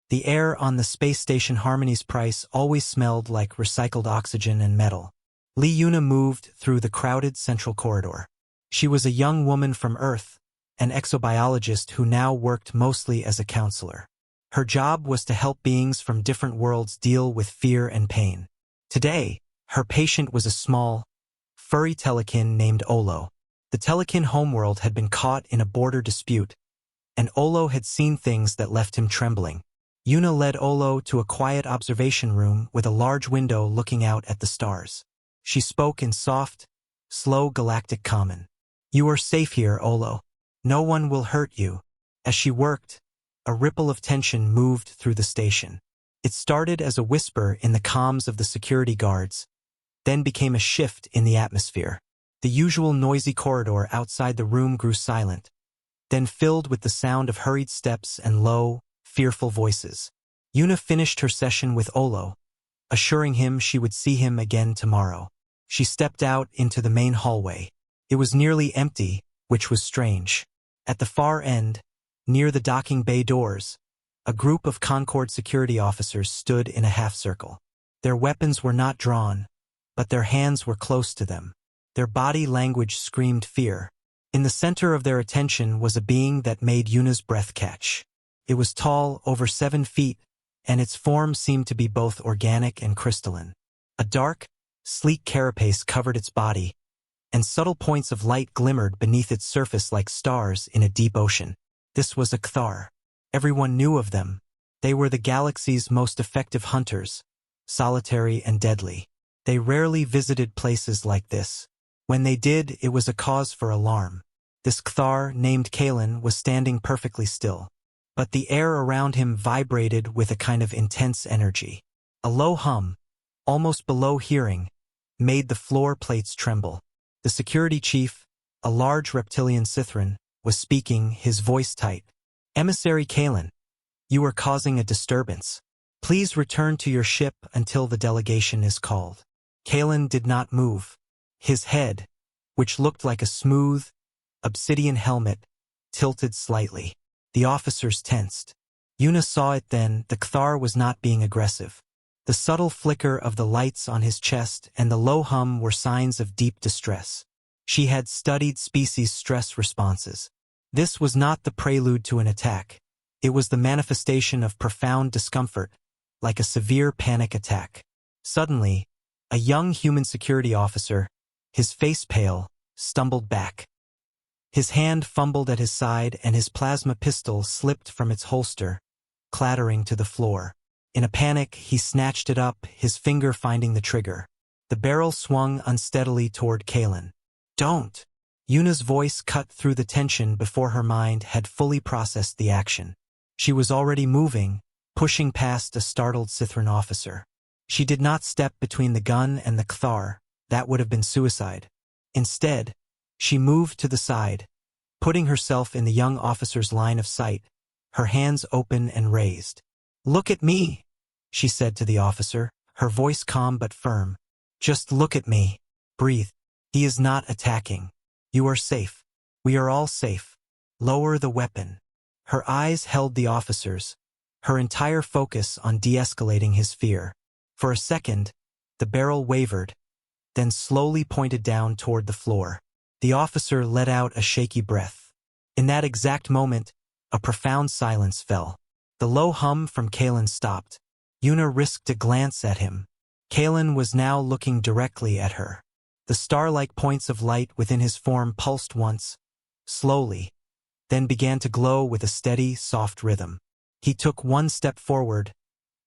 The air on the space station Harmony's Price always smelled like recycled oxygen and metal. Yuna moved through the crowded central corridor. She was a young woman from Earth, an exobiologist who now worked mostly as a counselor. Her job was to help beings from different worlds deal with fear and pain. Today, her patient was a small, furry telekin named Olo. The telekin homeworld had been caught in a border dispute, and Olo had seen things that left him trembling. Yuna led Olo to a quiet observation room with a large window looking out at the stars. She spoke in soft, slow galactic common. "You are safe here, Olo. No one will hurt you." As she worked, a ripple of tension moved through the station. It started as a whisper in the comms of the security guards, then became a shift in the atmosphere. The usual noisy corridor outside the room grew silent, then filled with the sound of hurried steps and low, fearful voices. Yuna finished her session with Olo, assuring him she would see him again tomorrow. She stepped out into the main hallway. It was nearly empty, which was strange. At the far end, near the docking bay doors, a group of Concord security officers stood in a half-circle. Their weapons were not drawn, but their hands were close to them. Their body language screamed fear. In the center of their attention was a being that made Yuna's breath catch. It was tall, over 7 feet, and its form seemed to be both organic and crystalline. A dark, sleek carapace covered its body, and subtle points of light glimmered beneath its surface like stars in a deep ocean. This was a Cthar. Everyone knew of them. They were the galaxy's most effective hunters, solitary and deadly. They rarely visited places like this. When they did, it was a cause for alarm. This Cthar, named Kalen, was standing perfectly still, but the air around him vibrated with a kind of intense energy. A low hum, almost below hearing, made the floor plates tremble. The security chief, a large reptilian Sithran, was speaking, his voice tight. "Emissary Kalen, you are causing a disturbance. Please return to your ship until the delegation is called." Kalen did not move. His head, which looked like a smooth, obsidian helmet, tilted slightly. The officers tensed. Yuna saw it then. The Cthar was not being aggressive. The subtle flicker of the lights on his chest and the low hum were signs of deep distress. She had studied species stress responses. This was not the prelude to an attack. It was the manifestation of profound discomfort, like a severe panic attack. Suddenly, a young human security officer, his face pale, stumbled back. His hand fumbled at his side and his plasma pistol slipped from its holster, clattering to the floor. In a panic, he snatched it up, his finger finding the trigger. The barrel swung unsteadily toward Kalen. "Don't!" Yuna's voice cut through the tension before her mind had fully processed the action. She was already moving, pushing past a startled Sithran officer. She did not step between the gun and the Cthar. That would have been suicide. Instead, she moved to the side, putting herself in the young officer's line of sight, her hands open and raised. "Look at me," she said to the officer, her voice calm but firm. "Just look at me. Breathe. He is not attacking. You are safe. We are all safe. Lower the weapon." Her eyes held the officer's, her entire focus on de-escalating his fear. For a second, the barrel wavered, then slowly pointed down toward the floor. The officer let out a shaky breath. In that exact moment, a profound silence fell. The low hum from Kalen stopped. Yuna risked a glance at him. Kalen was now looking directly at her. The star-like points of light within his form pulsed once, slowly, then began to glow with a steady, soft rhythm. He took one step forward,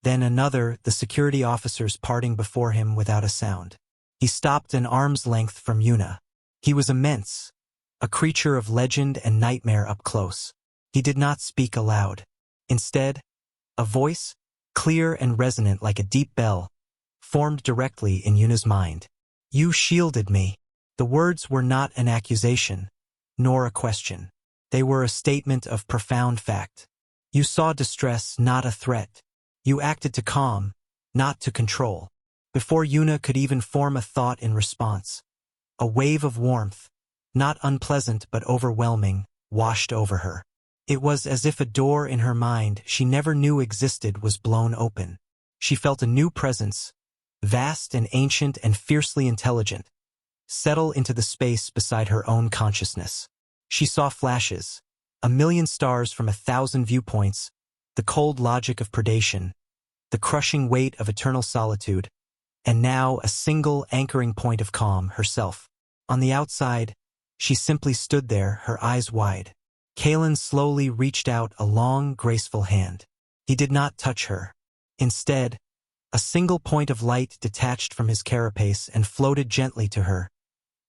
then another, the security officers parting before him without a sound. He stopped an arm's length from Yuna. He was immense, a creature of legend and nightmare up close. He did not speak aloud. Instead, a voice, clear and resonant like a deep bell, formed directly in Yuna's mind. "You shielded me." The words were not an accusation, nor a question. They were a statement of profound fact. You saw distress, not a threat. You acted to calm, not to control. Before Yuna could even form a thought in response, a wave of warmth, not unpleasant but overwhelming, washed over her. It was as if a door in her mind she never knew existed was blown open. She felt a new presence, vast and ancient and fiercely intelligent, settle into the space beside her own consciousness. She saw flashes, a million stars from 1,000 viewpoints, the cold logic of predation, the crushing weight of eternal solitude, and now a single anchoring point of calm, herself. On the outside, she simply stood there, her eyes wide. Kalen slowly reached out a long, graceful hand. He did not touch her. Instead, a single point of light detached from his carapace and floated gently to her,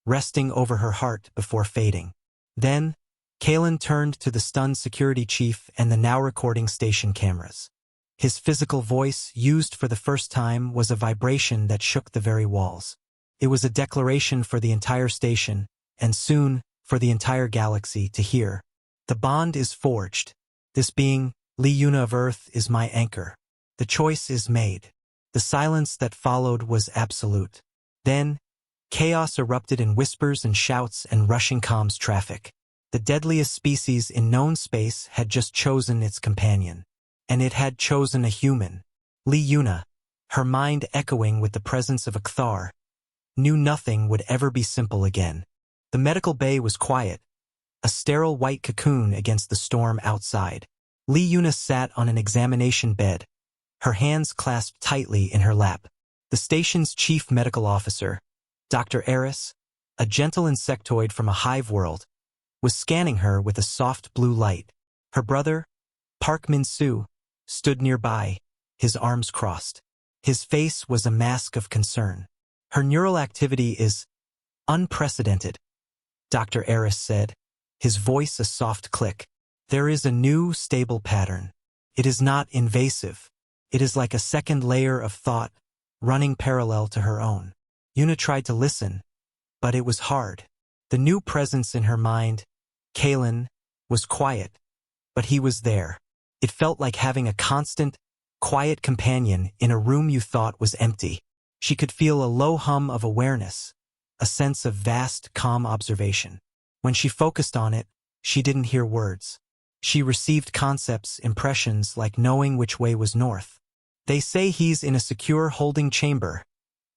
resting over her heart before fading. Then, Kalen turned to the stunned security chief and the now recording station cameras. His physical voice, used for the first time, was a vibration that shook the very walls. It was a declaration for the entire station, and soon, for the entire galaxy to hear. The bond is forged. This being, Lee Yuna of Earth, is my anchor. The choice is made. The silence that followed was absolute. Then, chaos erupted in whispers and shouts and rushing comms traffic. The deadliest species in known space had just chosen its companion. And it had chosen a human. Lee Yuna, her mind echoing with the presence of a Kthar, knew nothing would ever be simple again. The medical bay was quiet, a sterile white cocoon against the storm outside. Lee Yuna sat on an examination bed, her hands clasped tightly in her lap. The station's chief medical officer, Dr. Eris, a gentle insectoid from a hive world, was scanning her with a soft blue light. Her brother, Park Min-soo, stood nearby, his arms crossed. His face was a mask of concern. Her neural activity is unprecedented, Dr. Eris said, his voice a soft click. There is a new, stable pattern. It is not invasive. It is like a second layer of thought, running parallel to her own. Yuna tried to listen, but it was hard. The new presence in her mind, Kalen, was quiet, but he was there. It felt like having a constant, quiet companion in a room you thought was empty. She could feel a low hum of awareness, a sense of vast, calm observation. When she focused on it, she didn't hear words. She received concepts, impressions like knowing which way was north. They say he's in a secure holding chamber,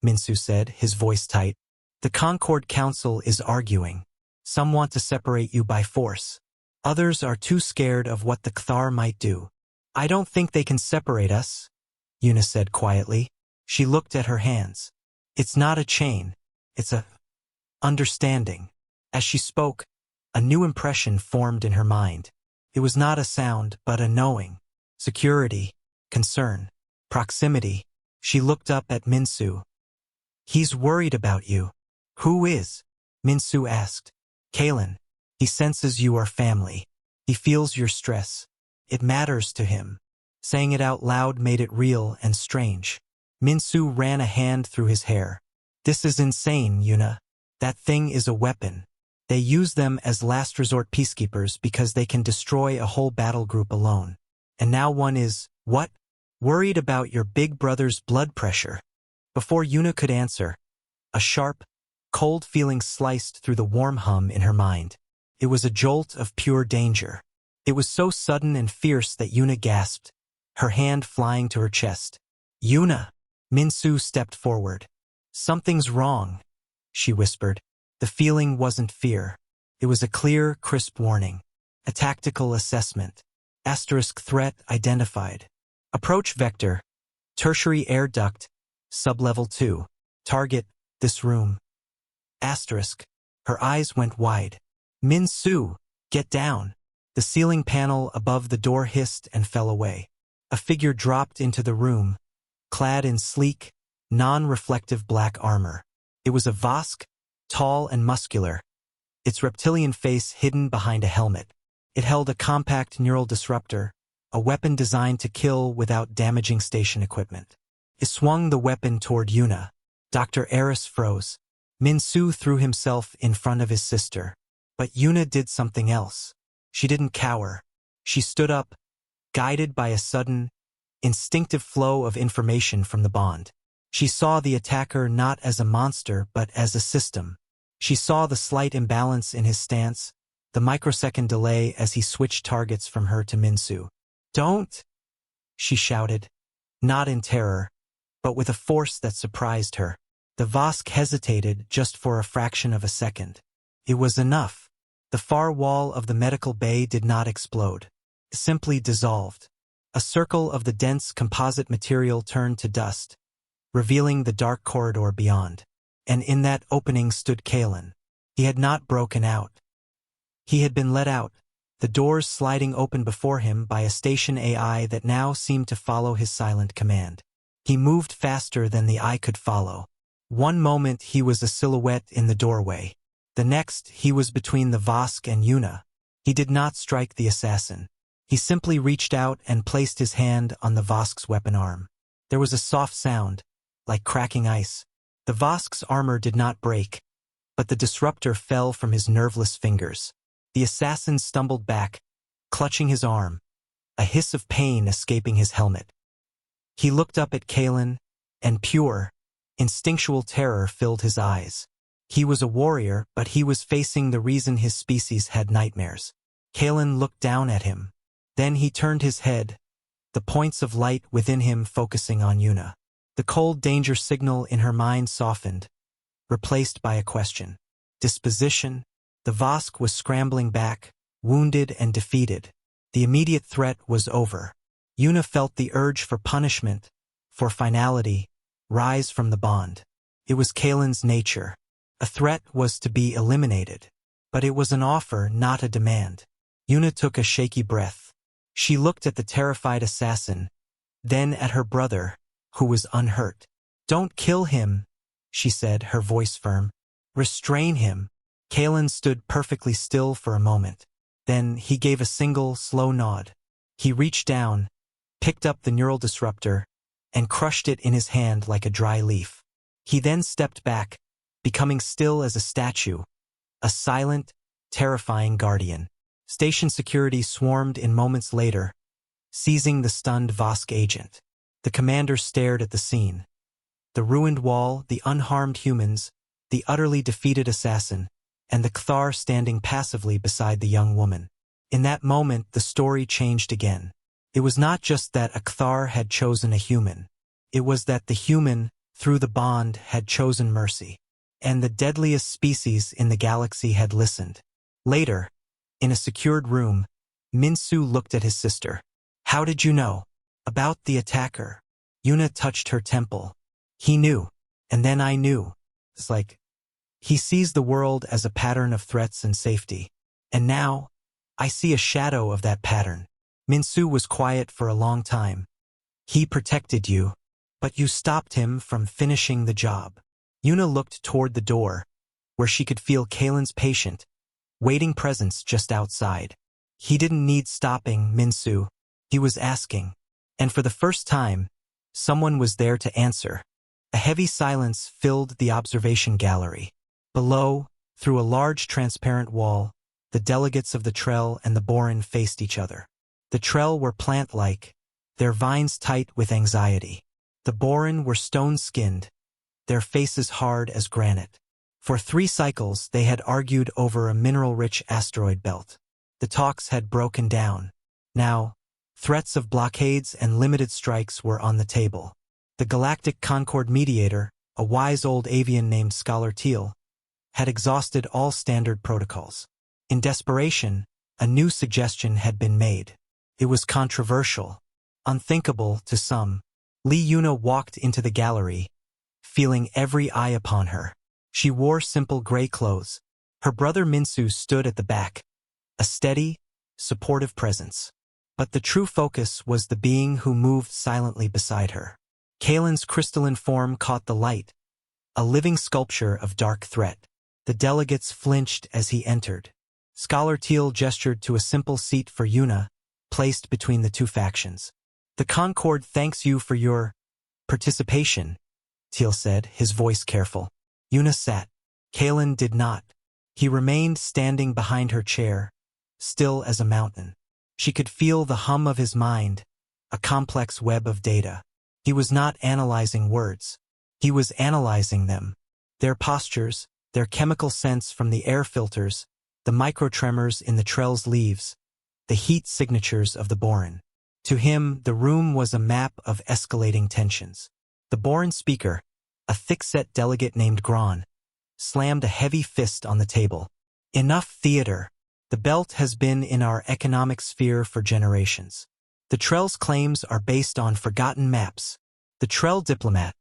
Min-soo said, his voice tight. The Concord Council is arguing. Some want to separate you by force. Others are too scared of what the Kthar might do. I don't think they can separate us, Yuna said quietly. She looked at her hands. It's not a chain. It's a understanding. As she spoke, a new impression formed in her mind. It was not a sound, but a knowing. Security, concern, proximity. She looked up at Min-soo. He's worried about you. Who is? Min-soo asked. Kalen. He senses you are family. He feels your stress. It matters to him. Saying it out loud made it real and strange. Min-soo ran a hand through his hair. This is insane, Yuna. That thing is a weapon. They use them as last resort peacekeepers because they can destroy a whole battle group alone. And now one is, what? Worried about your big brother's blood pressure. Before Yuna could answer, a sharp, cold feeling sliced through the warm hum in her mind. It was a jolt of pure danger. It was so sudden and fierce that Yuna gasped, her hand flying to her chest. Yuna! Min-soo stepped forward. Something's wrong, she whispered. The feeling wasn't fear. It was a clear, crisp warning. A tactical assessment. Asterisk threat identified. Approach vector. Tertiary air duct. Sublevel 2. Target, this room. Asterisk. Her eyes went wide. Min-soo, get down. The ceiling panel above the door hissed and fell away. A figure dropped into the room, clad in sleek, non-reflective black armor. It was a Vosk, tall and muscular, its reptilian face hidden behind a helmet. It held a compact neural disruptor, a weapon designed to kill without damaging station equipment. It swung the weapon toward Yuna. Dr. Eris froze. Min-soo threw himself in front of his sister. But Yuna did something else. She didn't cower. She stood up, guided by a sudden, instinctive flow of information from the bond. She saw the attacker not as a monster but as a system. She saw the slight imbalance in his stance, the microsecond delay as he switched targets from her to Minsu. "Don't!" she shouted, not in terror, but with a force that surprised her. The Vosk hesitated just for a fraction of a second. It was enough. The far wall of the medical bay did not explode. It simply dissolved. A circle of the dense composite material turned to dust, revealing the dark corridor beyond. And in that opening stood Kalen. He had not broken out. He had been let out, the doors sliding open before him by a station AI that now seemed to follow his silent command. He moved faster than the eye could follow. One moment he was a silhouette in the doorway. The next he was between the Vosk and Yuna. He did not strike the assassin. He simply reached out and placed his hand on the Vosk's weapon arm. There was a soft sound, like cracking ice. The Vosk's armor did not break, but the disruptor fell from his nerveless fingers. The assassin stumbled back, clutching his arm, a hiss of pain escaping his helmet. He looked up at Kalen, and pure, instinctual terror filled his eyes. He was a warrior, but he was facing the reason his species had nightmares. Kalen looked down at him. Then he turned his head, the points of light within him focusing on Yuna. The cold danger signal in her mind softened, replaced by a question. Disposition? The Vosk was scrambling back, wounded and defeated. The immediate threat was over. Yuna felt the urge for punishment, for finality, rise from the bond. It was Kalen's nature. A threat was to be eliminated, but it was an offer, not a demand. Yuna took a shaky breath. She looked at the terrified assassin, then at her brother, who was unhurt. "Don't kill him," she said, her voice firm. "Restrain him." Kalen stood perfectly still for a moment. Then he gave a single, slow nod. He reached down, picked up the neural disruptor, and crushed it in his hand like a dry leaf. He then stepped back, becoming still as a statue, a silent, terrifying guardian. Station security swarmed in moments later, seizing the stunned Vosk agent. The commander stared at the scene. The ruined wall, the unharmed humans, the utterly defeated assassin, and the Kthar standing passively beside the young woman. In that moment, the story changed again. It was not just that a Kthar had chosen a human. It was that the human, through the bond, had chosen mercy. And the deadliest species in the galaxy had listened. Later, in a secured room, Minsu looked at his sister. "How did you know?" "About the attacker." Yuna touched her temple. "He knew. And then I knew." It's like, he sees the world as a pattern of threats and safety. And now, I see a shadow of that pattern. Minsu was quiet for a long time. "He protected you, but you stopped him from finishing the job." Yuna looked toward the door, where she could feel Kalen's patient, waiting presence just outside. He didn't need stopping, Minsu. He was asking. And for the first time, someone was there to answer. A heavy silence filled the observation gallery. Below, through a large transparent wall, the delegates of the Trell and the Boran faced each other. The Trell were plant-like, their vines tight with anxiety. The Boran were stone-skinned, their faces hard as granite. For 3 cycles they had argued over a mineral-rich asteroid belt. The talks had broken down. Now, threats of blockades and limited strikes were on the table. The Galactic Concord Mediator, a wise old avian named Scholar Teal, had exhausted all standard protocols. In desperation, a new suggestion had been made. It was controversial, unthinkable to some. Yuna walked into the gallery, feeling every eye upon her. She wore simple gray clothes. Her brother Minsu stood at the back, a steady, supportive presence. But the true focus was the being who moved silently beside her. Kalen's crystalline form caught the light, a living sculpture of dark threat. The delegates flinched as he entered. Scholar Teal gestured to a simple seat for Yuna, placed between the 2 factions. "The Concord thanks you for your participation," Teal said, his voice careful. Yuna sat. Kalen did not. He remained standing behind her chair, still as a mountain. She could feel the hum of his mind, a complex web of data. He was not analyzing words. He was analyzing them. Their postures, their chemical sense from the air filters, the microtremors in the Trell's leaves, the heat signatures of the Boran. To him, the room was a map of escalating tensions. The Boran speaker, a thick-set delegate named Gron, slammed a heavy fist on the table. Enough theater. The belt has been in our economic sphere for generations. The Trell's claims are based on forgotten maps. The Trell diplomat,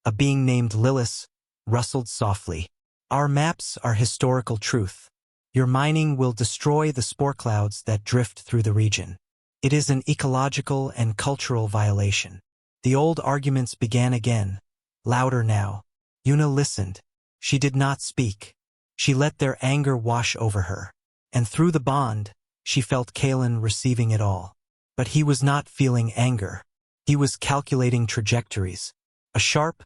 a being named Lilith, rustled softly. Our maps are historical truth. Your mining will destroy the spore clouds that drift through the region. It is an ecological and cultural violation. The old arguments began again, louder now. Yuna listened. She did not speak. She let their anger wash over her. And through the bond, she felt Kalen receiving it all. But he was not feeling anger. He was calculating trajectories. A sharp,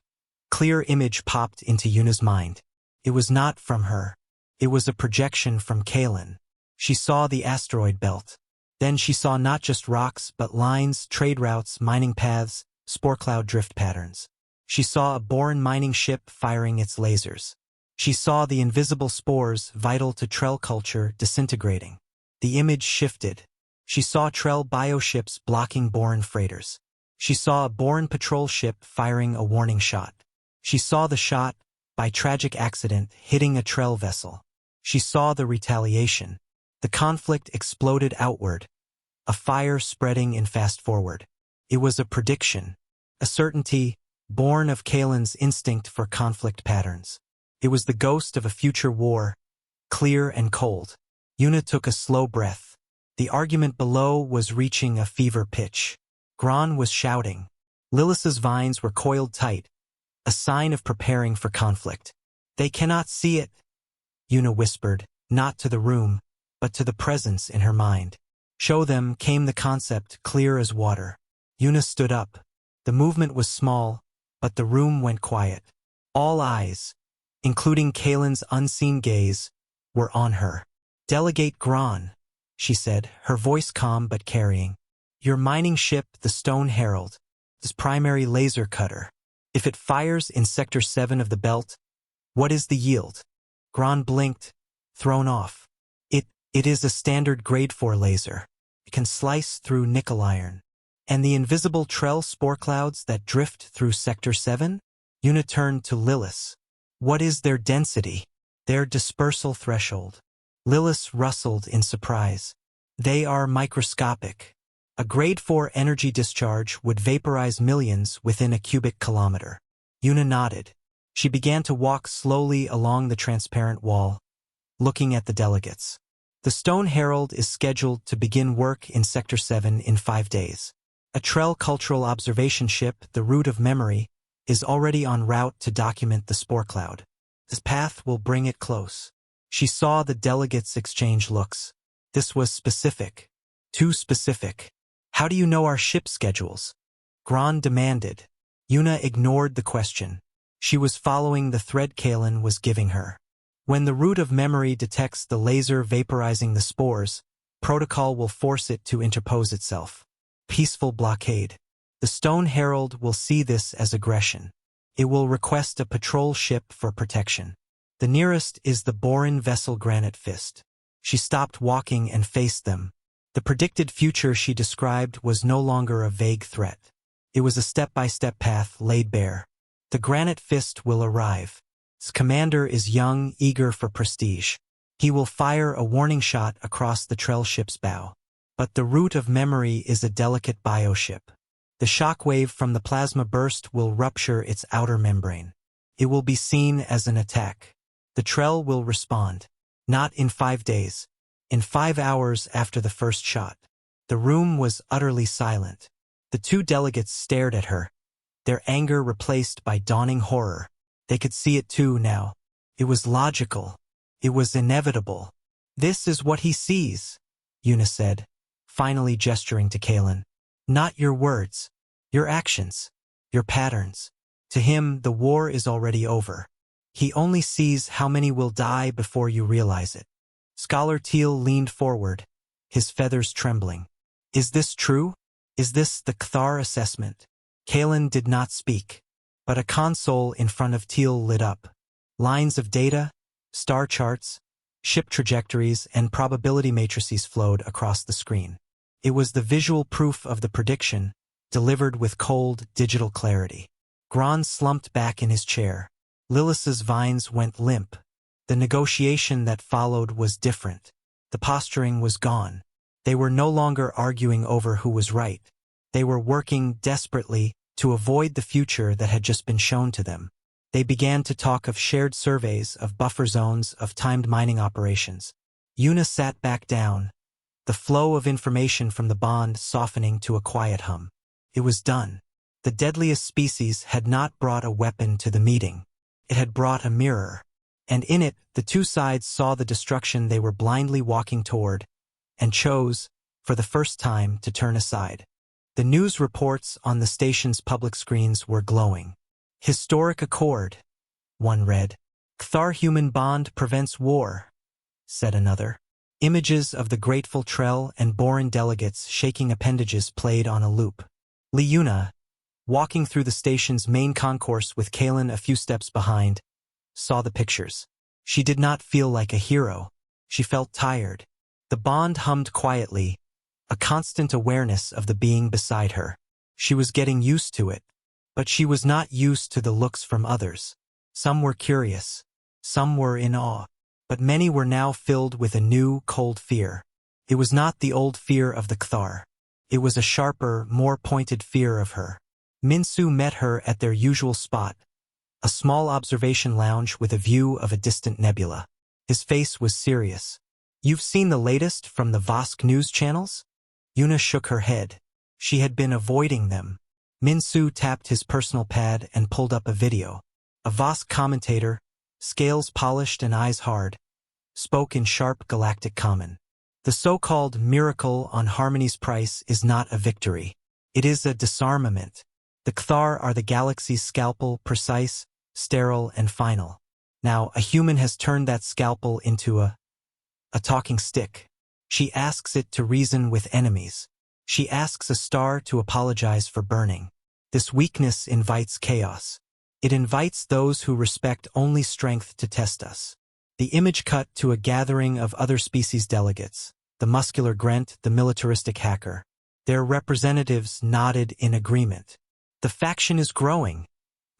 clear image popped into Yuna's mind. It was not from her. It was a projection from Kalen. She saw the asteroid belt. Then she saw not just rocks, but lines, trade routes, mining paths, spore cloud drift patterns. She saw a Boran mining ship firing its lasers. She saw the invisible spores vital to Trell culture disintegrating. The image shifted. She saw Trell bioships blocking Boran freighters. She saw a Boran patrol ship firing a warning shot. She saw the shot, by tragic accident, hitting a Trell vessel. She saw the retaliation. The conflict exploded outward, a fire spreading in fast forward. It was a prediction, a certainty, born of Kalen's instinct for conflict patterns. It was the ghost of a future war, clear and cold. Yuna took a slow breath. The argument below was reaching a fever pitch. Gron was shouting. Lilith's vines were coiled tight, a sign of preparing for conflict. They cannot see it, Yuna whispered, not to the room, but to the presence in her mind. Show them, came the concept, clear as water. Yuna stood up. The movement was small, but the room went quiet. All eyes, including Kalen's unseen gaze, were on her. Delegate Gron, she said, her voice calm but carrying. Your mining ship, the Stone Herald, is primary laser cutter. If it fires in Sector 7 of the belt, what is the yield? Gron blinked, thrown off. It is a standard grade 4 laser. It can slice through nickel iron. And the invisible Trell spore clouds that drift through Sector 7? Yuna turned to Lilith. What is their density? Their dispersal threshold. Lilith rustled in surprise. They are microscopic. A grade 4 energy discharge would vaporize millions within a cubic kilometer. Yuna nodded. She began to walk slowly along the transparent wall, looking at the delegates. The Stone Herald is scheduled to begin work in Sector 7 in 5 days. A Trell cultural observation ship, the Root of Memory, is already en route to document the spore cloud. This path will bring it close. She saw the delegates exchange looks. This was specific. Too specific. How do you know our ship schedules? Gron demanded. Yuna ignored the question. She was following the thread Kalen was giving her. When the Root of Memory detects the laser vaporizing the spores, protocol will force it to interpose itself. Peaceful blockade. The Stone Herald will see this as aggression. It will request a patrol ship for protection. The nearest is the Boran vessel Granite Fist. She stopped walking and faced them. The predicted future she described was no longer a vague threat. It was a step-by-step path laid bare. The Granite Fist will arrive. Its commander is young, eager for prestige. He will fire a warning shot across the Trell ship's bow. But the Root of Memory is a delicate bioship. The shockwave from the plasma burst will rupture its outer membrane. It will be seen as an attack. The Trell will respond. Not in 5 days. In 5 hours after the first shot. The room was utterly silent. The two delegates stared at her, their anger replaced by dawning horror. They could see it too now. It was logical. It was inevitable. This is what he sees, Yuna said, finally gesturing to Kalen. Not your words. Your actions. Your patterns. To him, the war is already over. He only sees how many will die before you realize it. Scholar Teal leaned forward, his feathers trembling. Is this true? Is this the Kthar assessment? Kalen did not speak, but a console in front of Teal lit up. Lines of data, star charts, ship trajectories, and probability matrices flowed across the screen. It was the visual proof of the prediction, delivered with cold, digital clarity. Gron slumped back in his chair. Lilith's vines went limp. The negotiation that followed was different. The posturing was gone. They were no longer arguing over who was right. They were working desperately to avoid the future that had just been shown to them. They began to talk of shared surveys, of buffer zones, of timed mining operations. Yuna sat back down, the flow of information from the bond softening to a quiet hum. It was done. The deadliest species had not brought a weapon to the meeting. It had brought a mirror. And in it, the two sides saw the destruction they were blindly walking toward, and chose, for the first time, to turn aside. The news reports on the station's public screens were glowing. Historic accord, one read. Cthar-human bond prevents war, said another. Images of the grateful Trell and Boran delegates shaking appendages played on a loop. Yuna, walking through the station's main concourse with Kalen a few steps behind, saw the pictures. She did not feel like a hero. She felt tired. The bond hummed quietly, a constant awareness of the being beside her. She was getting used to it, but she was not used to the looks from others. Some were curious. Some were in awe. But many were now filled with a new, cold fear. It was not the old fear of the Cthar. It was a sharper, more pointed fear of her. Minsu met her at their usual spot, a small observation lounge with a view of a distant nebula. His face was serious. You've seen the latest from the Vosk news channels? Yuna shook her head. She had been avoiding them. Minsu tapped his personal pad and pulled up a video. A Vosk commentator, scales polished and eyes hard, spoke in sharp galactic common. The so-called miracle on Harmony's price is not a victory. It is a disarmament. The Cthar are the galaxy's scalpel, precise, sterile, and final. Now, a human has turned that scalpel into a talking stick. She asks it to reason with enemies. She asks a star to apologize for burning. This weakness invites chaos. It invites those who respect only strength to test us. The image cut to a gathering of other species delegates, the muscular Grent, the militaristic hacker. Their representatives nodded in agreement. The faction is growing,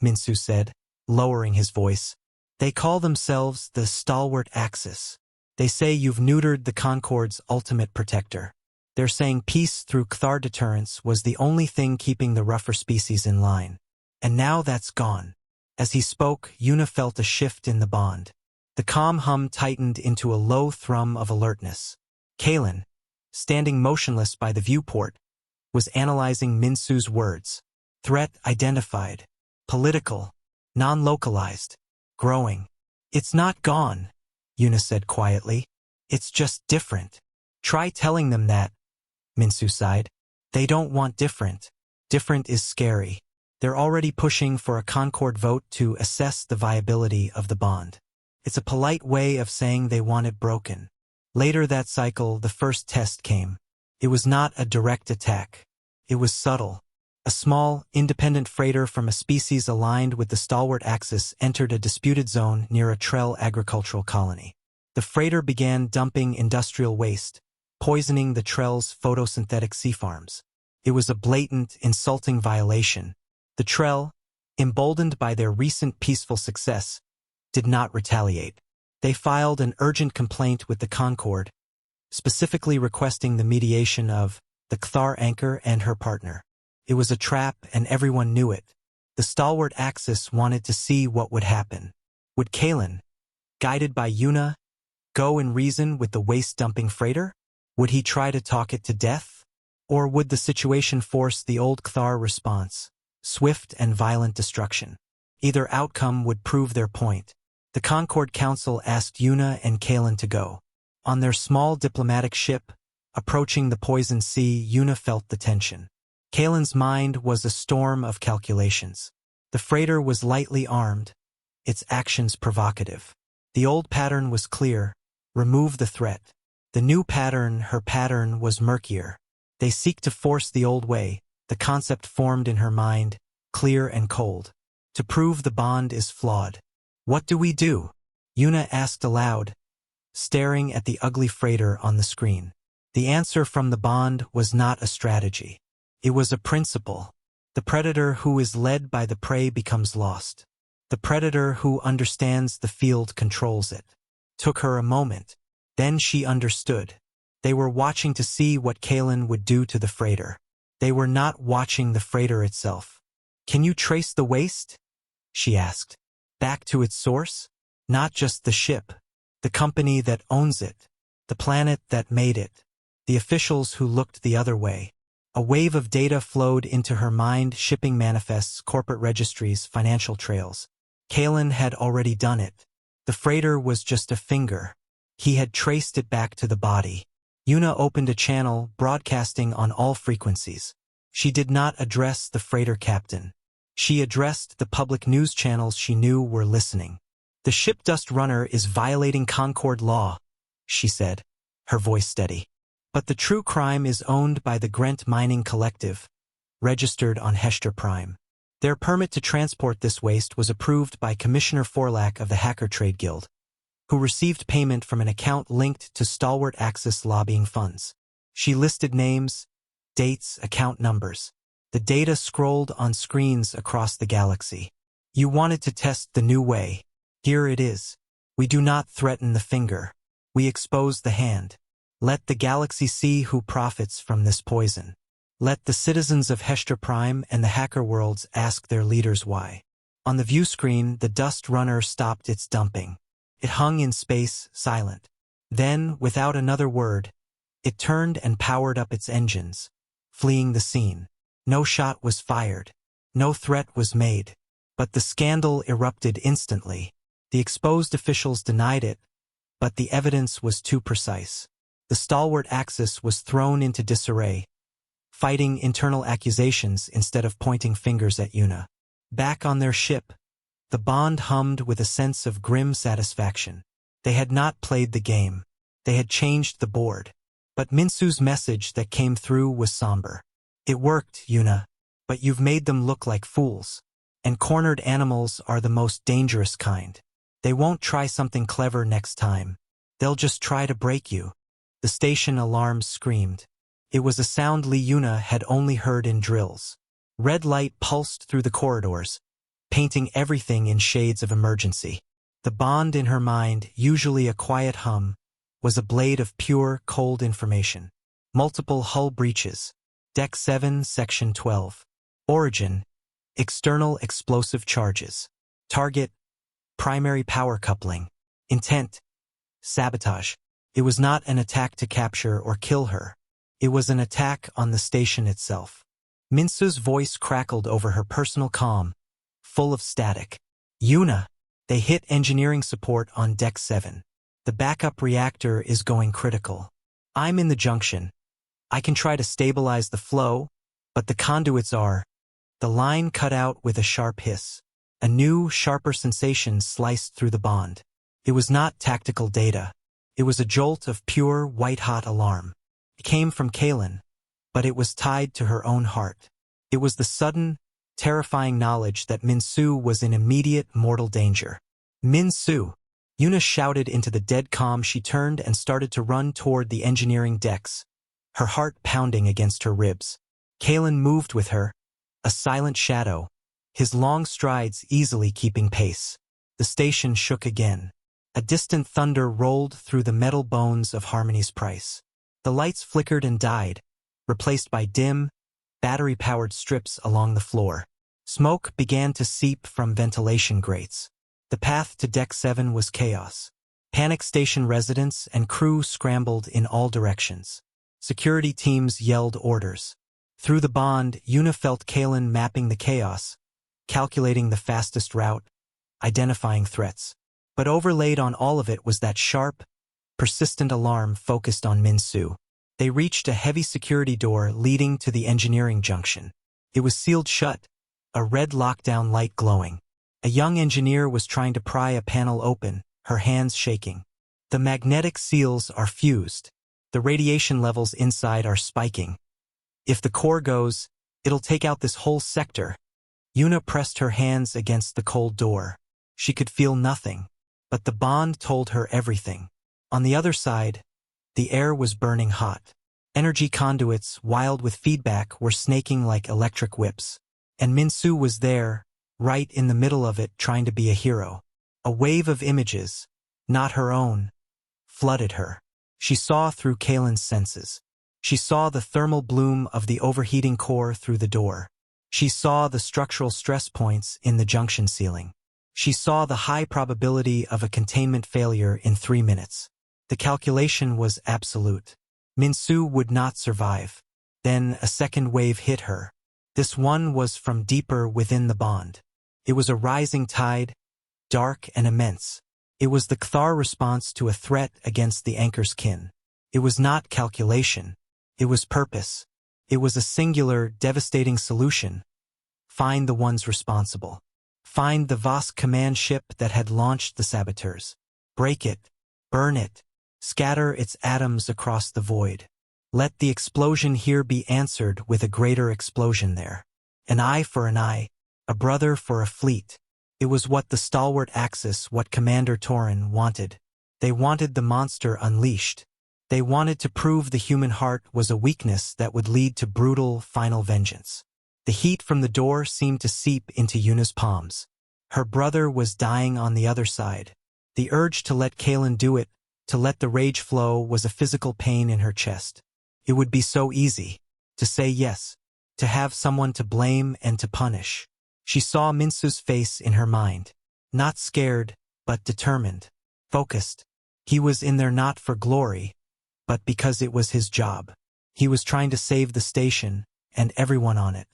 Minsu said, lowering his voice. They call themselves the Stalwart Axis. They say you've neutered the Concord's ultimate protector. They're saying peace through Cthar deterrence was the only thing keeping the rougher species in line. And now that's gone. As he spoke, Yuna felt a shift in the bond. The calm hum tightened into a low thrum of alertness. Kalen, standing motionless by the viewport, was analyzing Minsu's words. Threat identified. Political. Non-localized. Growing. It's not gone, Yuna said quietly. It's just different. Try telling them that, Minsu sighed. They don't want different. Different is scary. They're already pushing for a Concord vote to assess the viability of the bond. It's a polite way of saying they want it broken. Later that cycle, the first test came. It was not a direct attack. It was subtle. A small, independent freighter from a species aligned with the Stalwart Axis entered a disputed zone near a Trell agricultural colony. The freighter began dumping industrial waste, poisoning the Trell's photosynthetic sea farms. It was a blatant, insulting violation. The Trell, emboldened by their recent peaceful success, did not retaliate. They filed an urgent complaint with the Concord, specifically requesting the mediation of the Cthar anchor and her partner. It was a trap and everyone knew it. The Stalwart Axis wanted to see what would happen. Would Kalen, guided by Yuna, go and reason with the waste-dumping freighter? Would he try to talk it to death? Or would the situation force the old Cthar response? Swift and violent destruction. Either outcome would prove their point. The Concord Council asked Yuna and Kalen to go. On their small diplomatic ship, approaching the poison sea, Yuna felt the tension. Kalen's mind was a storm of calculations. The freighter was lightly armed, its actions provocative. The old pattern was clear: remove the threat. The new pattern, her pattern, was murkier. They seek to force the old way. The concept formed in her mind, clear and cold. To prove the bond is flawed. What do we do? Yuna asked aloud, staring at the ugly freighter on the screen. The answer from the bond was not a strategy. It was a principle. The predator who is led by the prey becomes lost. The predator who understands the field controls it. Took her a moment. Then she understood. They were watching to see what Kalen would do to the freighter. They were not watching the freighter itself. "Can you trace the waste?" she asked. "Back to its source? Not just the ship. The company that owns it. The planet that made it." The officials who looked the other way. A wave of data flowed into her mind: shipping manifests, corporate registries, financial trails. Kalen had already done it. The freighter was just a finger. He had traced it back to the body. Yuna opened a channel, broadcasting on all frequencies. She did not address the freighter captain. She addressed the public news channels she knew were listening. "The ship Dust Runner is violating Concord law," she said, her voice steady. "But the true crime is owned by the Grent Mining Collective, registered on Hester Prime. Their permit to transport this waste was approved by Commissioner Forlack of the Hacker Trade Guild, who received payment from an account linked to Stalwart Axis lobbying funds." She listed names, dates, account numbers. The data scrolled on screens across the galaxy. "You wanted to test the new way. Here it is. We do not threaten the finger. We expose the hand. Let the galaxy see who profits from this poison. Let the citizens of Hester Prime and the hacker worlds ask their leaders why." On the view screen, the Dust Runner stopped its dumping. It hung in space, silent. Then, without another word, it turned and powered up its engines, fleeing the scene. No shot was fired. No threat was made. But the scandal erupted instantly. The exposed officials denied it, but the evidence was too precise. The Stalwart Axis was thrown into disarray, fighting internal accusations instead of pointing fingers at Yuna. Back on their ship, the bond hummed with a sense of grim satisfaction. They had not played the game. They had changed the board. But Minsu's message that came through was somber. "It worked, Yuna, but you've made them look like fools. And cornered animals are the most dangerous kind. They won't try something clever next time. They'll just try to break you." The station alarms screamed. It was a sound Lee Yuna had only heard in drills. Red light pulsed through the corridors, painting everything in shades of emergency. The bond in her mind, usually a quiet hum, was a blade of pure, cold information. Multiple hull breaches. Deck 7, Section 12. Origin: external explosive charges. Target: primary power coupling. Intent: sabotage. It was not an attack to capture or kill her. It was an attack on the station itself. Minsu's voice crackled over her personal comm, full of static. "Yuna, they hit engineering support on Deck 7. The backup reactor is going critical. I'm in the junction. I can try to stabilize the flow, but the conduits are—" The line cut out with a sharp hiss. A new, sharper sensation sliced through the bond. It was not tactical data. It was a jolt of pure, white-hot alarm. It came from Kalen, but it was tied to her own heart. It was the sudden, terrifying knowledge that Minsu was in immediate mortal danger. "Minsu!" Yuna shouted into the dead calm. She turned and started to run toward the engineering decks, her heart pounding against her ribs. Kalen moved with her, a silent shadow, his long strides easily keeping pace. The station shook again. A distant thunder rolled through the metal bones of Harmony's Price. The lights flickered and died, replaced by dim, battery-powered strips along the floor. Smoke began to seep from ventilation grates. The path to Deck 7 was chaos. Panic station residents and crew scrambled in all directions. Security teams yelled orders. Through the bond, Yuna felt Kalen mapping the chaos, calculating the fastest route, identifying threats. But overlaid on all of it was that sharp, persistent alarm focused on Minsu. They reached a heavy security door leading to the engineering junction. It was sealed shut, a red lockdown light glowing. A young engineer was trying to pry a panel open, her hands shaking. "The magnetic seals are fused. The radiation levels inside are spiking. If the core goes, it'll take out this whole sector." Yuna pressed her hands against the cold door. She could feel nothing, but the bond told her everything. On the other side, the air was burning hot. Energy conduits, wild with feedback, were snaking like electric whips. And Minsu was there, right in the middle of it, trying to be a hero. A wave of images, not her own, flooded her. She saw through Kalen's senses. She saw the thermal bloom of the overheating core through the door. She saw the structural stress points in the junction ceiling. She saw the high probability of a containment failure in 3 minutes. The calculation was absolute. Minsu would not survive. Then a second wave hit her. This one was from deeper within the bond. It was a rising tide, dark and immense. It was the Kthar response to a threat against the anchor's kin. It was not calculation. It was purpose. It was a singular, devastating solution. Find the ones responsible. Find the Vosk command ship that had launched the saboteurs. Break it. Burn it. Scatter its atoms across the void. Let the explosion here be answered with a greater explosion there. An eye for an eye, a brother for a fleet. It was what the stalwart Axis, what Commander Torin wanted. They wanted the monster unleashed. They wanted to prove the human heart was a weakness that would lead to brutal, final vengeance. The heat from the door seemed to seep into Yuna's palms. Her brother was dying on the other side. The urge to let Kalen do it, to let the rage flow, was a physical pain in her chest. It would be so easy to say yes, to have someone to blame and to punish. She saw Minsu's face in her mind. Not scared, but determined. Focused. He was in there not for glory, but because it was his job. He was trying to save the station and everyone on it.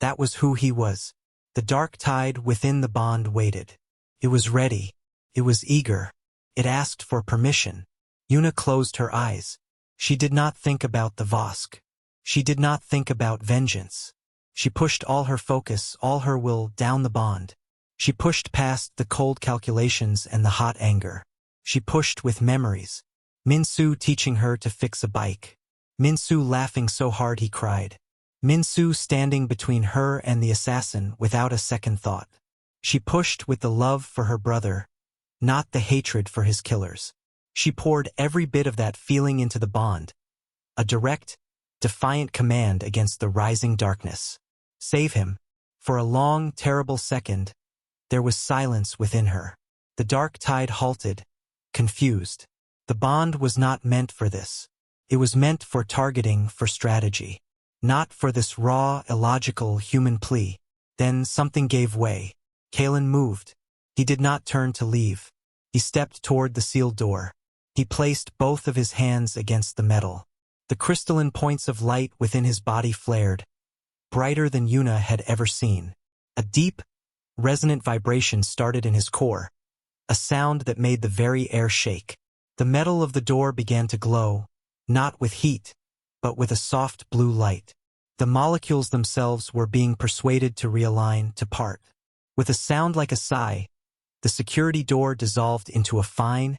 That was who he was. The dark tide within the bond waited. It was ready. It was eager. It asked for permission. Yuna closed her eyes. She did not think about the Vosk. She did not think about vengeance. She pushed all her focus, all her will, down the bond. She pushed past the cold calculations and the hot anger. She pushed with memories. Minsu teaching her to fix a bike. Minsu laughing so hard he cried. Minsu standing between her and the assassin without a second thought. She pushed with the love for her brother, not the hatred for his killers. She poured every bit of that feeling into the bond. A direct, defiant command against the rising darkness. Save him. For a long, terrible second, there was silence within her. The dark tide halted, confused. The bond was not meant for this. It was meant for targeting, for strategy. Not for this raw, illogical human plea. Then something gave way. Kalen moved. He did not turn to leave. He stepped toward the sealed door. He placed both of his hands against the metal. The crystalline points of light within his body flared, brighter than Yuna had ever seen. A deep, resonant vibration started in his core, a sound that made the very air shake. The metal of the door began to glow, not with heat, but with a soft blue light. The molecules themselves were being persuaded to realign, to part. With a sound like a sigh, the security door dissolved into a fine,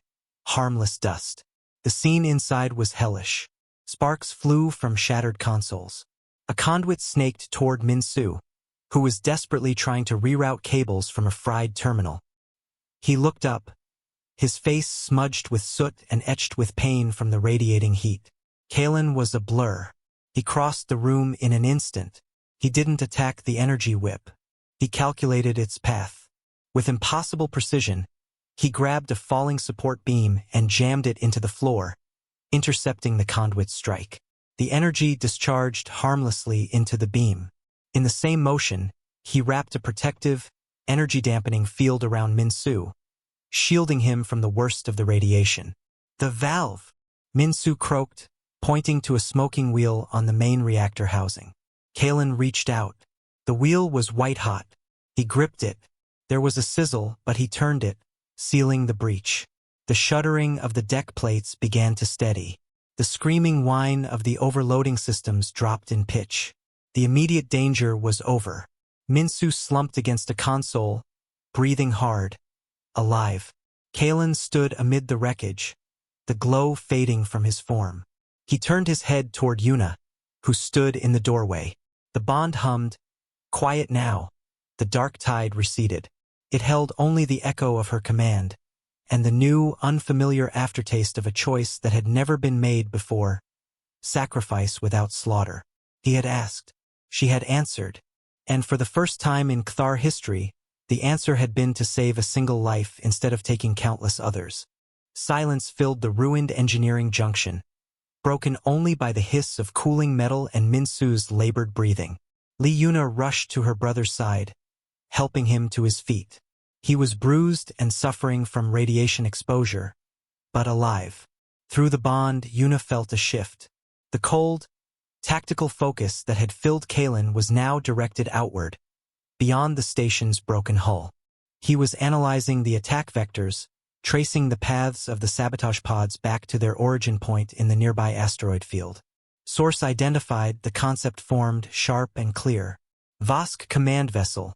harmless dust. The scene inside was hellish. Sparks flew from shattered consoles. A conduit snaked toward Minsu, who was desperately trying to reroute cables from a fried terminal. He looked up, his face smudged with soot and etched with pain from the radiating heat. Kalen was a blur. He crossed the room in an instant. He didn't attack the energy whip. He calculated its path. With impossible precision, he grabbed a falling support beam and jammed it into the floor, intercepting the conduit's strike. The energy discharged harmlessly into the beam. In the same motion, he wrapped a protective, energy-dampening field around Minsu, shielding him from the worst of the radiation. The valve! Minsu croaked, pointing to a smoking wheel on the main reactor housing. Kalen reached out. The wheel was white-hot. He gripped it. There was a sizzle, but he turned it, sealing the breach. The shuddering of the deck plates began to steady. The screaming whine of the overloading systems dropped in pitch. The immediate danger was over. Minsu slumped against a console, breathing hard, alive. Kalen stood amid the wreckage, the glow fading from his form. He turned his head toward Yuna, who stood in the doorway. The bond hummed, quiet now. The dark tide receded. It held only the echo of her command, and the new, unfamiliar aftertaste of a choice that had never been made before. Sacrifice without slaughter. He had asked. She had answered. And for the first time in Cthar history, the answer had been to save a single life instead of taking countless others. Silence filled the ruined engineering junction, broken only by the hiss of cooling metal and Minsu's labored breathing. Li Yuna rushed to her brother's side, helping him to his feet. He was bruised and suffering from radiation exposure, but alive. Through the bond, Yuna felt a shift. The cold, tactical focus that had filled Kalen was now directed outward, beyond the station's broken hull. He was analyzing the attack vectors, tracing the paths of the sabotage pods back to their origin point in the nearby asteroid field. Source identified, the concept formed, sharp and clear. Vosk Command Vessel.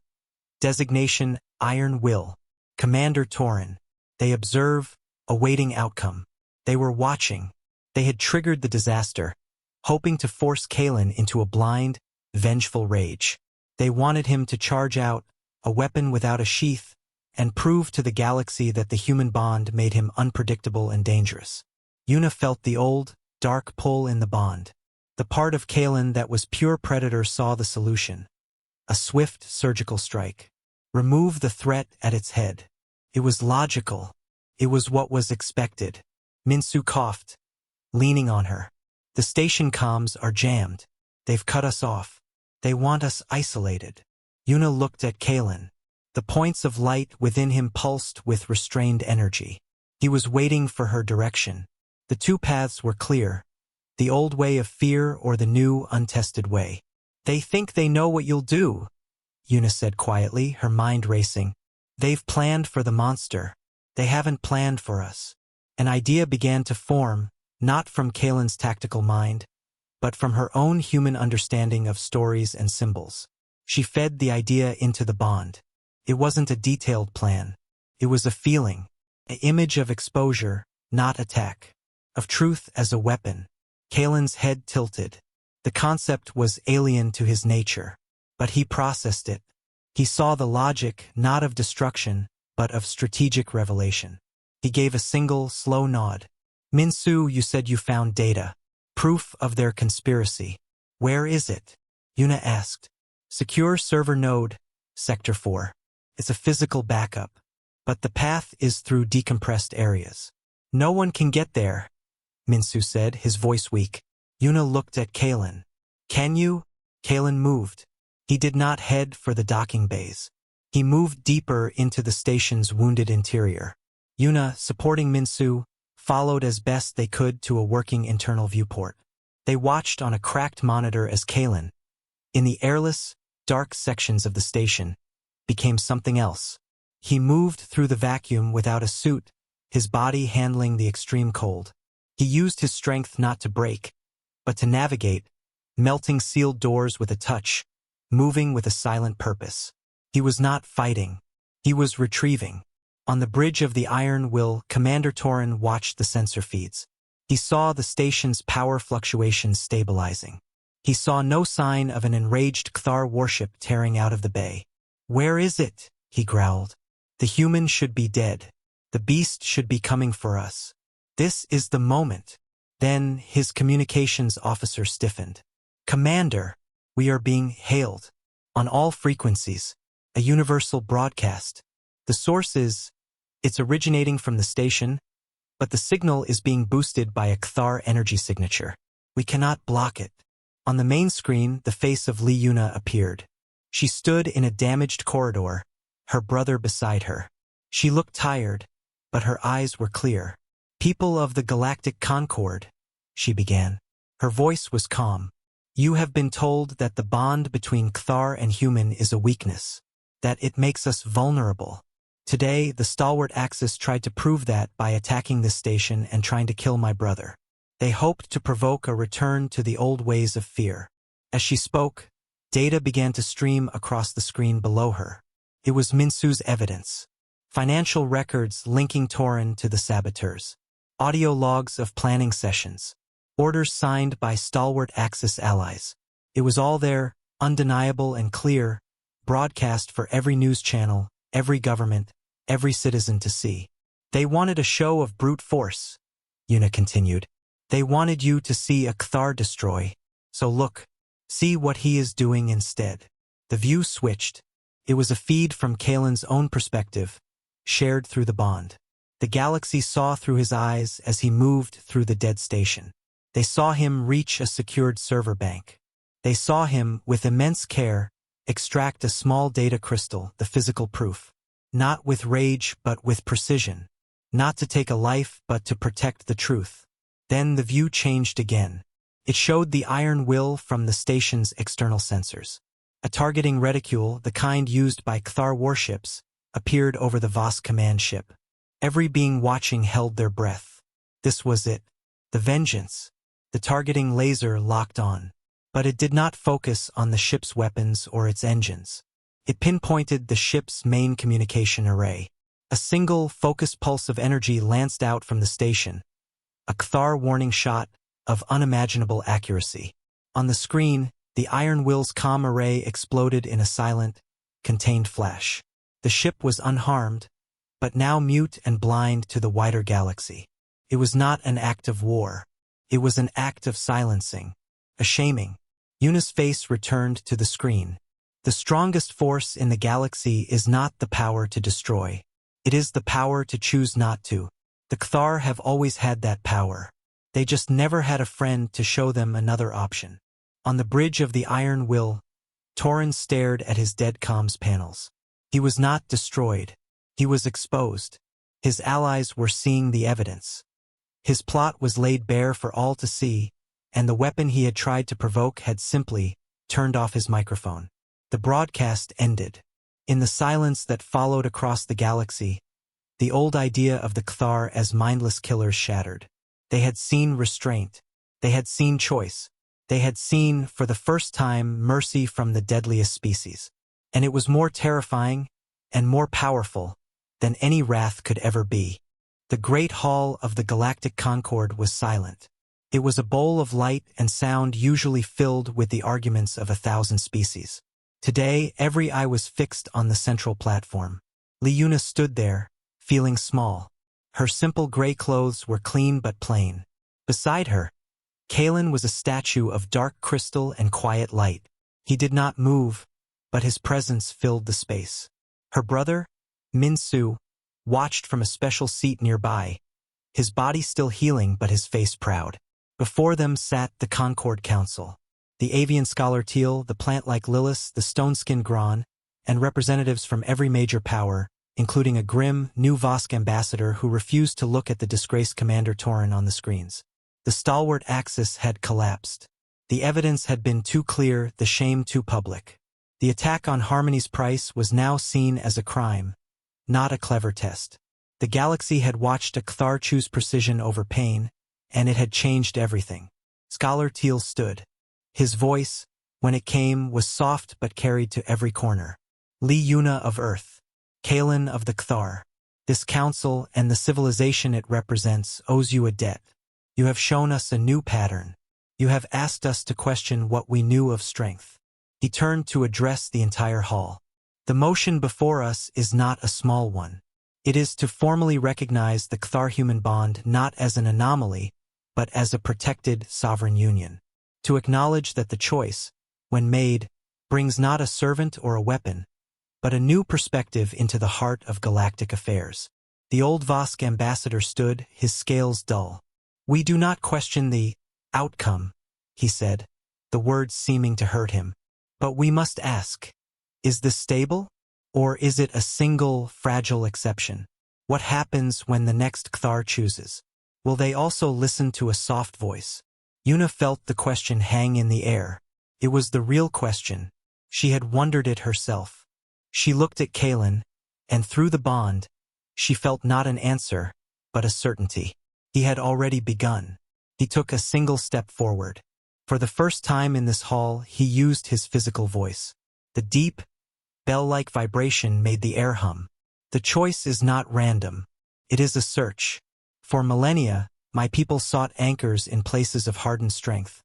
Designation, Iron Will. Commander Torin. They observe, awaiting outcome. They were watching. They had triggered the disaster, hoping to force Kalen into a blind, vengeful rage. They wanted him to charge out, a weapon without a sheath, and prove to the galaxy that the human bond made him unpredictable and dangerous. Yuna felt the old, dark pull in the bond. The part of Kalen that was pure predator saw the solution. A swift, surgical strike. Remove the threat at its head. It was logical. It was what was expected. Minsu coughed, leaning on her. The station comms are jammed. They've cut us off. They want us isolated. Yuna looked at Kalen. The points of light within him pulsed with restrained energy. He was waiting for her direction. The two paths were clear. The old way of fear or the new, untested way. They think they know what you'll do, Yuna said quietly, her mind racing. They've planned for the monster. They haven't planned for us. An idea began to form, not from Kalen's tactical mind, but from her own human understanding of stories and symbols. She fed the idea into the bond. It wasn't a detailed plan. It was a feeling, an image of exposure, not attack, of truth as a weapon. Kalen's head tilted. The concept was alien to his nature, but he processed it. He saw the logic, not of destruction, but of strategic revelation. He gave a single, slow nod. Minsu, you said you found data. Proof of their conspiracy. Where is it? Yuna asked. Secure server node, Sector 4. It's a physical backup, but the path is through decompressed areas. No one can get there, Minsu said, his voice weak. Yuna looked at Kalen. Can you? Kalen moved. He did not head for the docking bays. He moved deeper into the station's wounded interior. Yuna, supporting Minsu, followed as best they could to a working internal viewport. They watched on a cracked monitor as Kalen, in the airless, dark sections of the station, became something else. He moved through the vacuum without a suit, his body handling the extreme cold. He used his strength not to break, but to navigate, melting sealed doors with a touch, moving with a silent purpose. He was not fighting. He was retrieving. On the bridge of the Iron Will, Commander Torin watched the sensor feeds. He saw the station's power fluctuations stabilizing. He saw no sign of an enraged Cthar warship tearing out of the bay. Where is it? He growled. The human should be dead. The beast should be coming for us. This is the moment. Then his communications officer stiffened. Commander, we are being hailed. On all frequencies. A universal broadcast. The source is, it's originating from the station, but the signal is being boosted by a Cthar energy signature. We cannot block it. On the main screen, the face of Li Yuna appeared. She stood in a damaged corridor, her brother beside her. She looked tired, but her eyes were clear. People of the Galactic Concord, she began. Her voice was calm. You have been told that the bond between Cthar and human is a weakness, that it makes us vulnerable. Today, the stalwart Axis tried to prove that by attacking this station and trying to kill my brother. They hoped to provoke a return to the old ways of fear. As she spoke, data began to stream across the screen below her. It was Minsu's evidence. Financial records linking Torin to the saboteurs. Audio logs of planning sessions. Orders signed by stalwart Axis allies. It was all there, undeniable and clear, broadcast for every news channel, every government, every citizen to see. They wanted a show of brute force, Yuna continued. They wanted you to see a Kthar destroy. So look, see what he is doing instead. The view switched. It was a feed from Kalen's own perspective, shared through the bond. The galaxy saw through his eyes as he moved through the dead station. They saw him reach a secured server bank. They saw him, with immense care, extract a small data crystal, the physical proof. Not with rage, but with precision. Not to take a life, but to protect the truth. Then the view changed again. It showed the iron will from the station's external sensors. A targeting reticule, the kind used by Kthar warships, appeared over the Voss command ship. Every being watching held their breath. This was it. The vengeance. The targeting laser locked on. But it did not focus on the ship's weapons or its engines. It pinpointed the ship's main communication array. A single, focused pulse of energy lanced out from the station. A Kthar warning shot of unimaginable accuracy. On the screen, the Iron Will's comm array exploded in a silent, contained flash. The ship was unharmed, but now mute and blind to the wider galaxy. It was not an act of war. It was an act of silencing. A shaming. Yuna's face returned to the screen. The strongest force in the galaxy is not the power to destroy. It is the power to choose not to. The Kthar have always had that power. They just never had a friend to show them another option. On the bridge of the Iron Will, Torrens stared at his dead comms panels. He was not destroyed. He was exposed. His allies were seeing the evidence. His plot was laid bare for all to see, and the weapon he had tried to provoke had simply turned off his microphone. The broadcast ended. In the silence that followed across the galaxy, the old idea of the Kthar as mindless killers shattered. They had seen restraint. They had seen choice. They had seen, for the first time, mercy from the deadliest species. And it was more terrifying and more powerful than any wrath could ever be. The great hall of the Galactic Concord was silent. It was a bowl of light and sound usually filled with the arguments of 1,000 species. Today, every eye was fixed on the central platform. Liuna stood there, feeling small. Her simple gray clothes were clean but plain. Beside her, Kalen was a statue of dark crystal and quiet light. He did not move, but his presence filled the space. Her brother, Minsu, watched from a special seat nearby, his body still healing but his face proud. Before them sat the Concord Council. The avian scholar Teal, the plant-like Lilith, the stone-skinned Gron, and representatives from every major power, including a grim, new Vosk ambassador who refused to look at the disgraced Commander Torren on the screens. The stalwart Axis had collapsed. The evidence had been too clear, the shame too public. The attack on Harmony's Price was now seen as a crime, not a clever test. The galaxy had watched a Kthar choose precision over pain, and it had changed everything. Scholar Teal stood. His voice, when it came, was soft but carried to every corner. Yuna of Earth, Kalen of the Kthar. This council and the civilization it represents owes you a debt. You have shown us a new pattern. You have asked us to question what we knew of strength. He turned to address the entire hall. The motion before us is not a small one. It is to formally recognize the Kthar-human bond not as an anomaly, but as a protected sovereign union. To acknowledge that the choice, when made, brings not a servant or a weapon, but a new perspective into the heart of galactic affairs. The old Vosk ambassador stood, his scales dull. We do not question the outcome, he said, the words seeming to hurt him. But we must ask, is this stable? Or is it a single, fragile exception? What happens when the next Kthar chooses? Will they also listen to a soft voice? Yuna felt the question hang in the air. It was the real question. She had wondered it herself. She looked at Kalen, and through the bond, she felt not an answer, but a certainty. He had already begun. He took a single step forward. For the first time in this hall, he used his physical voice. The deep, bell-like vibration made the air hum. The choice is not random. It is a search. For millennia, my people sought anchors in places of hardened strength,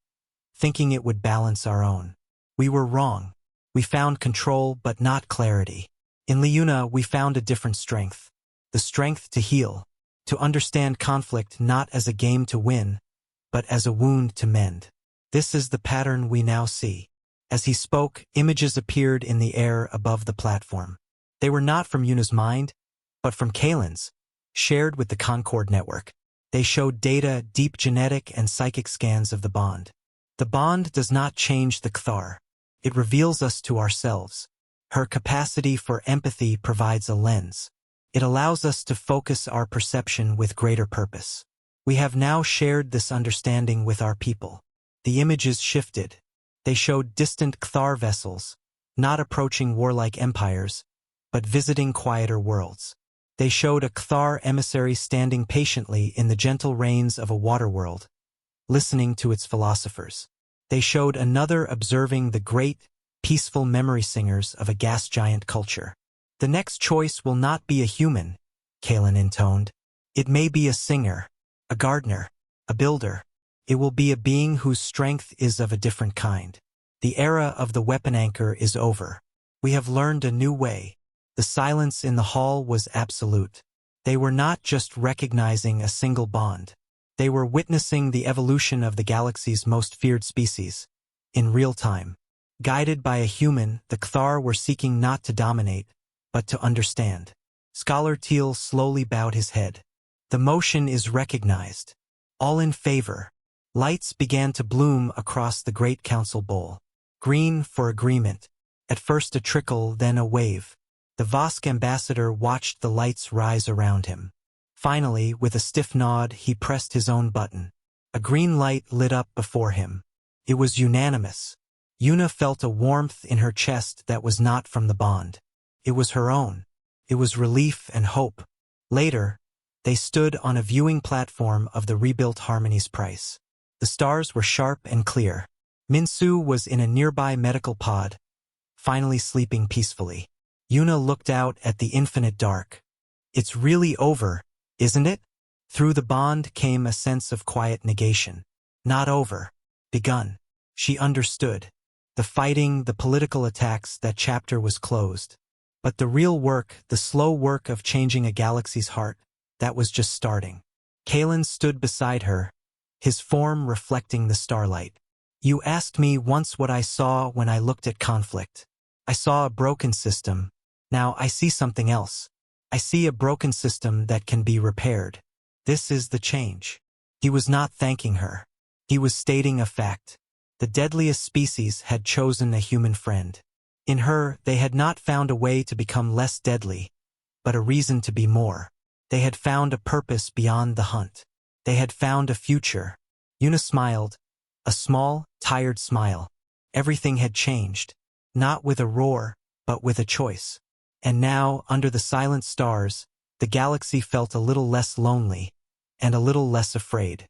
thinking it would balance our own. We were wrong. We found control but not clarity. In Liuna, we found a different strength. The strength to heal. to understand conflict not as a game to win, but as a wound to mend. This is the pattern we now see. As he spoke, images appeared in the air above the platform. They were not from Yuna's mind, but from Kalen's, shared with the Concord network. They showed data, deep genetic and psychic scans of the bond. The bond does not change the Kthar. It reveals us to ourselves. Her capacity for empathy provides a lens. It allows us to focus our perception with greater purpose. We have now shared this understanding with our people. The images shifted. They showed distant Kthar vessels, not approaching warlike empires, but visiting quieter worlds. They showed a Kthar emissary standing patiently in the gentle rains of a water world, listening to its philosophers. They showed another observing the great, peaceful memory singers of a gas giant culture. The next choice will not be a human, Kalen intoned. It may be a singer, a gardener, a builder. It will be a being whose strength is of a different kind. The era of the weapon anchor is over. We have learned a new way. The silence in the hall was absolute. They were not just recognizing a single bond. They were witnessing the evolution of the galaxy's most feared species, in real time. Guided by a human, the Kthar were seeking not to dominate, but to understand. Scholar Teal slowly bowed his head. The motion is recognized. All in favor. Lights began to bloom across the Great Council Bowl. Green for agreement. At first a trickle, then a wave. The Vosk ambassador watched the lights rise around him. Finally, with a stiff nod, he pressed his own button. A green light lit up before him. It was unanimous. Yuna felt a warmth in her chest that was not from the bond. It was her own. It was relief and hope. Later, they stood on a viewing platform of the rebuilt Harmony's Price. The stars were sharp and clear. Minsu was in a nearby medical pod, finally sleeping peacefully. Yuna looked out at the infinite dark. It's really over, isn't it? Through the bond came a sense of quiet negation. Not over. Begun. She understood. The fighting, the political attacks, that chapter was closed. But the real work, the slow work of changing a galaxy's heart, that was just starting. Kalen stood beside her, his form reflecting the starlight. You asked me once what I saw when I looked at conflict. I saw a broken system. Now I see something else. I see a broken system that can be repaired. This is the change. He was not thanking her. He was stating a fact. The deadliest species had chosen a human friend. In her, they had not found a way to become less deadly, but a reason to be more. They had found a purpose beyond the hunt. They had found a future. Yuna smiled, a small, tired smile. Everything had changed, not with a roar, but with a choice. And now, under the silent stars, the galaxy felt a little less lonely, and a little less afraid.